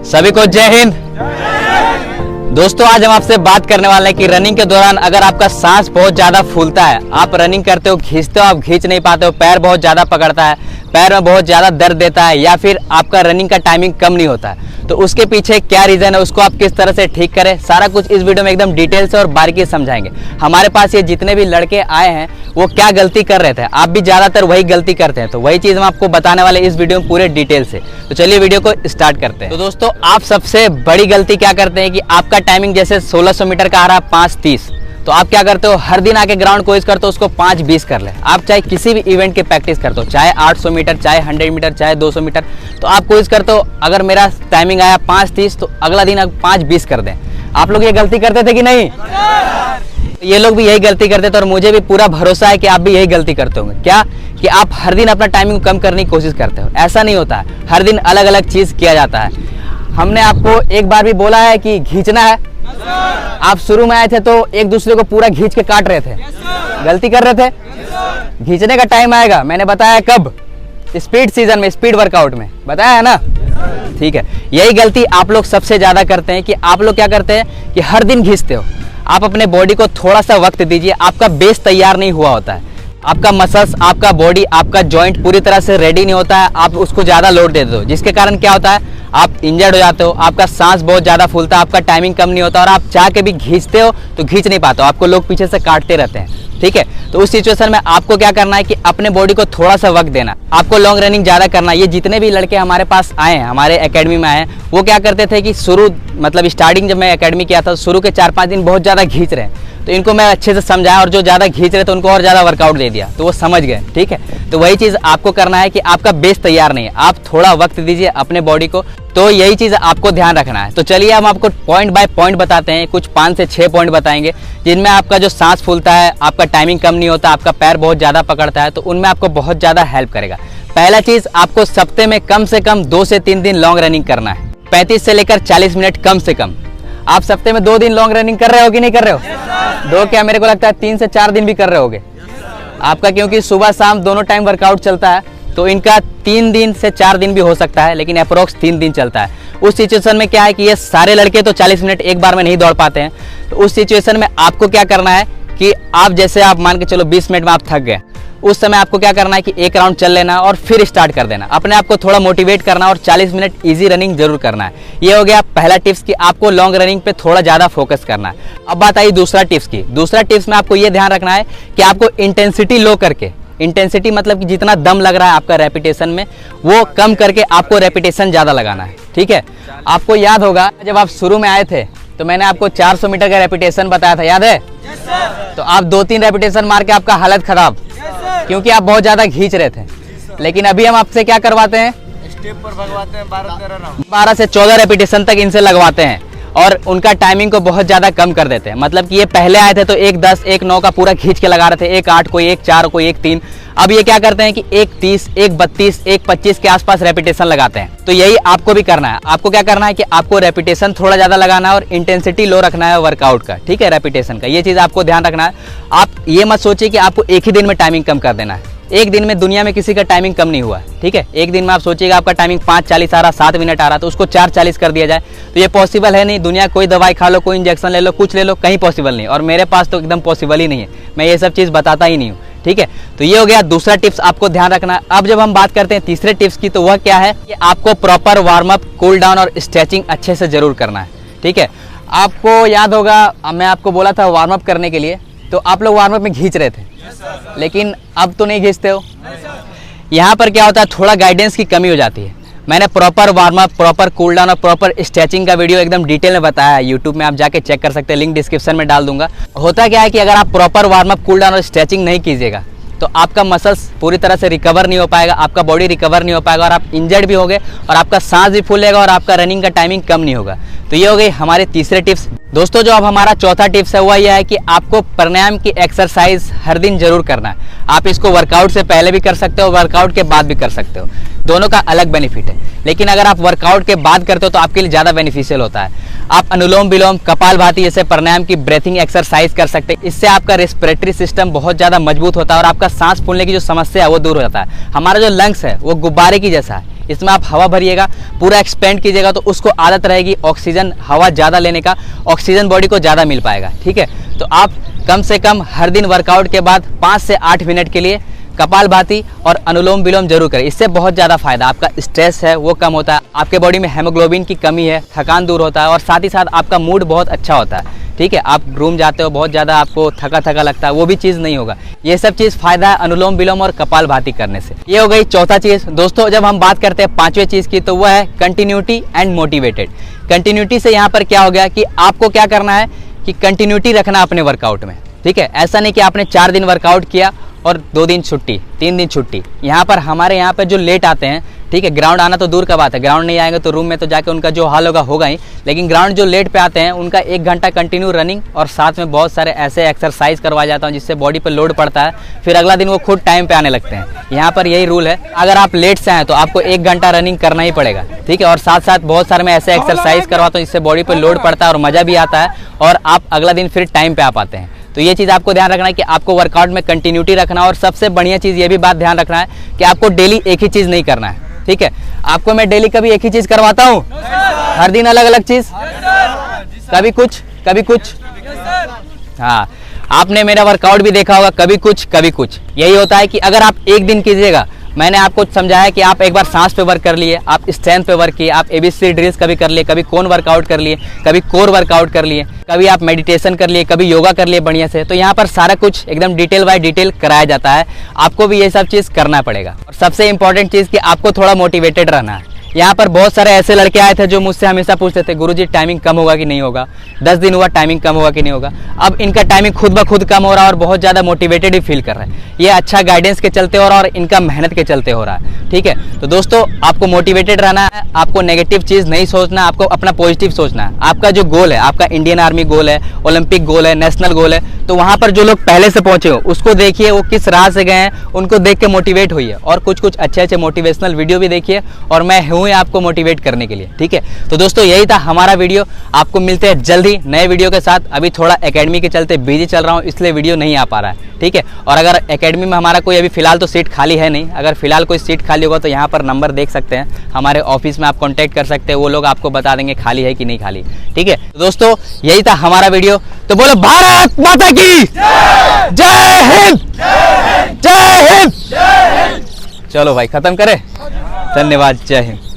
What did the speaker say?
सभी को जय हिंद। दोस्तों आज हम आपसे बात करने वाले हैं कि रनिंग के दौरान अगर आपका सांस बहुत ज्यादा फूलता है, आप रनिंग करते हो, खींचते हो, आप खींच नहीं पाते हो, पैर बहुत ज्यादा पकड़ता है, पैर में बहुत ज्यादा दर्द देता है, या फिर आपका रनिंग का टाइमिंग कम नहीं होता है, तो उसके पीछे क्या रीजन है, उसको आप किस तरह से ठीक करें, सारा कुछ इस वीडियो में एकदम डिटेल से और बारीकी से समझाएंगे। हमारे पास ये जितने भी लड़के आए हैं वो क्या गलती कर रहे थे, आप भी ज्यादातर वही गलती करते हैं, तो वही चीज हम आपको बताने वाले इस वीडियो में पूरे डिटेल से। तो चलिए वीडियो को स्टार्ट करते हैं। तो दोस्तों आप सबसे बड़ी गलती क्या करते हैं कि आपका टाइमिंग जैसे 1600 मीटर का आ रहा है 5:30, तो आप क्या करते हो, हर दिन आके ग्राउंड कोशिश करते हो उसको 5:20 कर ले। आप चाहे किसी भी इवेंट की प्रैक्टिस करते हो, चाहे 800 मीटर, चाहे 100 मीटर, चाहे 200 मीटर, तो आप कोशिश करते हो अगर मेरा टाइमिंग आया 5:30 तो अगला दिन 5:20 कर दें। आप लोग ये गलती करते थे कि नहीं? ये लोग भी यही गलती करते थे और मुझे भी पूरा भरोसा है कि आप भी यही गलती करते होंगे। क्या कि आप हर दिन अपना टाइमिंग कम करने की कोशिश करते हो। ऐसा नहीं होता है, हर दिन अलग अलग चीज किया जाता है। हमने आपको एक बार भी बोला है कि खींचना है, आप शुरू में आए थे तो एक दूसरे को पूरा खींच के काट रहे थे, गलती कर रहे थे। खींचने का टाइम आएगा, मैंने बताया कब, स्पीड सीजन में, स्पीड वर्कआउट में बताया है ना, ठीक है। यही गलती आप लोग सबसे ज्यादा करते हैं कि आप लोग क्या करते हैं कि हर दिन खींचते हो। आप अपने बॉडी को थोड़ा सा वक्त दीजिए, आपका बेस तैयार नहीं हुआ होता है, आपका मसल्स, आपका बॉडी, आपका जॉइंट पूरी तरह से रेडी नहीं होता है, आप उसको ज्यादा लोड दे दो, जिसके कारण क्या होता है, आप इंजर्ड हो जाते हो, आपका सांस बहुत ज्यादा फूलता है, आपका टाइमिंग कम नहीं होता, और आप चाह के भी खींचते हो तो खींच नहीं पाते हो, आपको लोग पीछे से काटते रहते हैं, ठीक है। तो उस सिचुएशन में आपको क्या करना है कि अपने बॉडी को थोड़ा सा वक्त देना, आपको लॉन्ग रनिंग ज्यादा करना है। ये जितने भी लड़के हमारे पास आए हैं, हमारे एकेडमी में आए हैं, वो क्या करते थे कि शुरू मतलब स्टार्टिंग जब मैं एकेडमी किया था, शुरू के 4-5 दिन बहुत ज्यादा खींच रहे हैं, तो इनको मैं अच्छे से समझाया और जो ज्यादा खींच रहे थे उनको और ज्यादा वर्कआउट दे दिया, तो वो समझ गए, ठीक है। तो वही चीज आपको करना है कि आपका बेस तैयार नहीं है, आप थोड़ा वक्त दीजिए अपने बॉडी को, तो यही चीज आपको ध्यान रखना है। तो चलिए हम आपको पॉइंट बाय पॉइंट बताते हैं, कुछ 5 से 6 पॉइंट बताएंगे जिनमें आपका जो सांस फूलता है, आपका टाइमिंग कम नहीं होता, आपका पैर बहुत ज्यादा पकड़ता है, तो उनमें आपको बहुत ज्यादा हेल्प करेगा। पहला चीज, आपको सप्ते में कम से कम 2 से 3 दिन लॉन्ग रनिंग करना है, 35 से लेकर 40 मिनट कम से कम। आप सप्ते में 2 दिन लॉन्ग रनिंग कर रहे हो कि नहीं कर रहे हो? 2 क्या, मेरे को लगता है 3 से 4 दिन भी कर रहे होगे आपका, क्योंकि सुबह शाम दोनों टाइम वर्कआउट चलता है, तो इनका 3 दिन से 4 दिन भी हो सकता है, लेकिन अप्रोक्स 3 दिन चलता है। उस सिचुएशन में क्या है कि ये सारे लड़के तो 40 मिनट एक बार में नहीं दौड़ पाते हैं, तो उस सिचुएशन में आपको क्या करना है कि आप जैसे आप मान के चलो 20 मिनट में आप थक गए, उस समय आपको क्या करना है कि एक राउंड चल लेना और फिर स्टार्ट कर देना, अपने आप को थोड़ा मोटिवेट करना और 40 मिनट इजी रनिंग जरूर करना है। ये हो गया पहला टिप्स कि आपको लॉन्ग रनिंग पे थोड़ा ज्यादा फोकस करना है। अब बात आई दूसरा टिप्स की। दूसरा टिप्स में आपको ये ध्यान रखना है कि आपको इंटेंसिटी लो करके, इंटेंसिटी मतलब कि जितना दम लग रहा है आपका रेपिटेशन में, वो कम करके आपको रेपिटेशन ज्यादा लगाना है, ठीक है। आपको याद होगा जब आप शुरू में आए थे तो मैंने आपको 400 मीटर का रेपिटेशन बताया था, याद है? तो आप 2-3 रेपिटेशन मार के आपका हालत खराब, क्योंकि आप बहुत ज्यादा खींच रहे थे। लेकिन अभी हम आपसे क्या करवाते हैं, स्टेप पर भगवाते हैं 12-13 राउंड, 12 से 14 रेपिटेशन तक इनसे लगवाते हैं और उनका टाइमिंग को बहुत ज्यादा कम कर देते हैं। मतलब कि ये पहले आए थे तो 1:10, 1:9 का पूरा खींच के लगा रहे थे, 1:8, कोई 1:4, कोई 1:3। अब ये क्या करते हैं कि 1:30, 1:32, 1:25 के आसपास रेपिटेशन लगाते हैं। तो यही आपको भी करना है। आपको क्या करना है कि आपको रेपिटेशन थोड़ा ज्यादा लगाना है और इंटेंसिटी लो रखना है वर्कआउट का, ठीक है, रेपिटेशन का। ये चीज आपको ध्यान रखना है। आप ये मत सोचिए कि आपको एक ही दिन में टाइमिंग कम कर देना है। एक दिन में दुनिया में किसी का टाइमिंग कम नहीं हुआ है, ठीक है। एक दिन में आप सोचिएगा आपका टाइमिंग 5:40 आ रहा, 7 मिनट आ रहा, तो उसको 4:40 कर दिया जाए, तो ये पॉसिबल है नहीं। दुनिया कोई दवाई खा लो, कोई इंजेक्शन ले लो, कुछ ले लो, कहीं पॉसिबल नहीं, और मेरे पास तो एकदम पॉसिबल ही नहीं है, मैं ये सब चीज़ बताता ही नहीं हूँ, ठीक है। तो ये हो गया दूसरा टिप्स, आपको ध्यान रखना है। अब जब हम बात करते हैं तीसरे टिप्स की, तो वह क्या है कि आपको proper warm up, cool down और स्ट्रेचिंग अच्छे से जरूर करना है, ठीक है। आपको याद होगा मैं आपको बोला था वार्म अप करने के लिए, तो आप लोग वार्म अप में खींच रहे थे, लेकिन अब तो नहीं खींचते हो। यहाँ पर क्या होता है, थोड़ा गाइडेंस की कमी हो जाती है। मैंने proper warm up, proper cool down और प्रॉपर स्ट्रेचिंग का वीडियो एकदम डिटेल में बताया है, यूट्यूब में आप जाके चेक कर सकते हैं, लिंक डिस्क्रिप्शन में डाल दूंगा। होता क्या है कि अगर आप proper warm up, cool down और स्ट्रेचिंग नहीं कीजिएगा तो आपका मसल्स पूरी तरह से रिकवर नहीं हो पाएगा, आपका बॉडी रिकवर नहीं हो पाएगा और आप इंजर्ड भी होगे और आपका सांस भी फूलेगा और आपका रनिंग का टाइमिंग कम नहीं होगा। तो ये हो गई हमारे तीसरे टिप्स। दोस्तों जो अब हमारा चौथा टिप्स है वह यह है कि आपको प्राणायाम की एक्सरसाइज हर दिन जरूर करना है। आप इसको वर्कआउट से पहले भी कर सकते हो, वर्कआउट के बाद भी कर सकते हो, दोनों का अलग बेनिफिट है। लेकिन अगर आप वर्कआउट के बाद करते हो तो आपके लिए ज़्यादा बेनिफिशियल होता है। आप अनुलोम विलोम, कपालभाति जैसे प्राणायाम की ब्रीथिंग एक्सरसाइज कर सकते हैं। इससे आपका रेस्पिरेटरी सिस्टम बहुत ज़्यादा मजबूत होता है और आपका सांस फूलने की जो समस्या है वो दूर हो जाता है। हमारा जो लंग्स है वो गुब्बारे की जैसा है, इसमें आप हवा भरिएगा, पूरा एक्सपेंड कीजिएगा तो उसको आदत रहेगी ऑक्सीजन, हवा ज़्यादा लेने का, ऑक्सीजन बॉडी को ज़्यादा मिल पाएगा। ठीक है, तो आप कम से कम हर दिन वर्कआउट के बाद 5 से 8 मिनट के लिए कपालभाति और अनुलोम विलोम जरूर करें। इससे बहुत ज़्यादा फायदा, आपका स्ट्रेस है वो कम होता है, आपके बॉडी में हेमोग्लोबिन की कमी है, थकान दूर होता है और साथ ही साथ आपका मूड बहुत अच्छा होता है। ठीक है, आप रूम जाते हो बहुत ज़्यादा आपको थका थका लगता है, वो भी चीज़ नहीं होगा। ये सब चीज़ फायदा है अनुलोम विलोम और कपालभाति करने से। ये हो गई चौथा चीज़। दोस्तों जब हम बात करते हैं पांचवें चीज़ की तो वह है कंटिन्यूटी एंड मोटिवेटेड। कंटिन्यूटी से यहाँ पर क्या हो गया कि आपको क्या करना है कि कंटिन्यूटी रखना अपने वर्कआउट में। ठीक है, ऐसा नहीं कि आपने 4 दिन वर्कआउट किया और 2 दिन छुट्टी, 3 दिन छुट्टी। यहाँ पर हमारे यहाँ पर जो लेट आते हैं, ठीक है, ग्राउंड आना तो दूर का बात है, ग्राउंड नहीं आएंगे तो रूम में तो जाके उनका जो हाल होगा ही, लेकिन ग्राउंड जो लेट पे आते हैं उनका 1 घंटा कंटिन्यू रनिंग और साथ में बहुत सारे ऐसे एक्सरसाइज करवाया जाता है जिससे बॉडी पे लोड पड़ता है, फिर अगला दिन वो खुद टाइम पे आने लगते हैं। यहाँ पर यही रूल है, अगर आप लेट से आए तो आपको 1 घंटा रनिंग करना ही पड़ेगा। ठीक है, और साथ साथ बहुत सारे मैं ऐसे एक्सरसाइज करवाता हूँ जिससे बॉडी पे लोड पड़ता है और मज़ा भी आता है और आप अगला दिन फिर टाइम पे आ पाते हैं। तो ये चीज़ आपको ध्यान रखना है कि आपको वर्कआउट में कंटिन्यूटी रखना, और सबसे बढ़िया चीज़ ये भी बात ध्यान रखना है कि आपको डेली एक ही चीज़ नहीं करना है। ठीक है, आपको मैं डेली कभी एक ही चीज़ करवाता हूँ, हर दिन अलग अलग चीज़, कभी कुछ कभी कुछ। हाँ, आपने मेरा वर्कआउट भी देखा होगा, कभी कुछ कभी कुछ। यही होता है कि अगर आप एक दिन कीजिएगा, मैंने आपको समझाया कि आप एक बार सांस पे वर्क कर लिए, आप स्ट्रेंथ पे वर्क किए, आप ABC ड्रिल्स कभी कर लिए, कभी कोन वर्कआउट कर लिए, कभी कोर वर्कआउट कर लिए, कभी आप मेडिटेशन कर लिए, कभी योगा कर लिए बढ़िया से। तो यहाँ पर सारा कुछ एकदम डिटेल बाय डिटेल कराया जाता है, आपको भी ये सब चीज़ करना पड़ेगा। और सबसे इंपॉर्टेंट चीज़ कि आपको थोड़ा मोटिवेटेड रहना है। यहाँ पर बहुत सारे ऐसे लड़के आए थे जो मुझसे हमेशा पूछते थे, गुरुजी टाइमिंग कम होगा कि नहीं होगा, 10 दिन हुआ टाइमिंग कम होगा कि नहीं होगा। अब इनका टाइमिंग खुद ब खुद कम हो रहा है और बहुत ज़्यादा मोटिवेटेड भी फील कर रहा है। ये अच्छा गाइडेंस के चलते हो रहा है और इनका मेहनत के चलते हो रहा है। ठीक है, तो दोस्तों आपको मोटिवेटेड रहना है, आपको नेगेटिव चीज़ नहीं सोचना, आपको अपना पॉजिटिव सोचना है। आपका जो गोल है, आपका इंडियन आर्मी गोल है, ओलंपिक गोल है, नेशनल गोल है, तो वहाँ पर जो लोग पहले से पहुँचे हो उसको देखिए, वो किस राह से गए हैं, उनको देख के मोटिवेट होइए और कुछ अच्छे अच्छे मोटिवेशनल वीडियो भी देखिए, और मैं हूँ आपको मोटिवेट करने के लिए। ठीक है, तो दोस्तों यही था हमारा वीडियो। आपको मिलते हैं जल्दी नए वीडियो के साथ। अभी थोड़ा एकेडमी के चलते बिजी चल रहा हूँ, इसलिए वीडियो नहीं आ पा रहा है। ठीक है, और अगर एकेडमी में हमारा कोई अभी फिलहाल तो सीट खाली है नहीं, अगर फिलहाल कोई सीट खाली होगा तो यहाँ पर नंबर देख सकते हैं, हमारे ऑफिस में आप कॉन्टैक्ट कर सकते हैं, वो लोग आपको बता देंगे खाली है कि नहीं खाली। ठीक है, तो दोस्तों यही था हमारा वीडियो। तो बोलो भारत माता की जय हिंद, जय हिंद। चलो भाई खत्म करें, धन्यवाद, जय हिंद।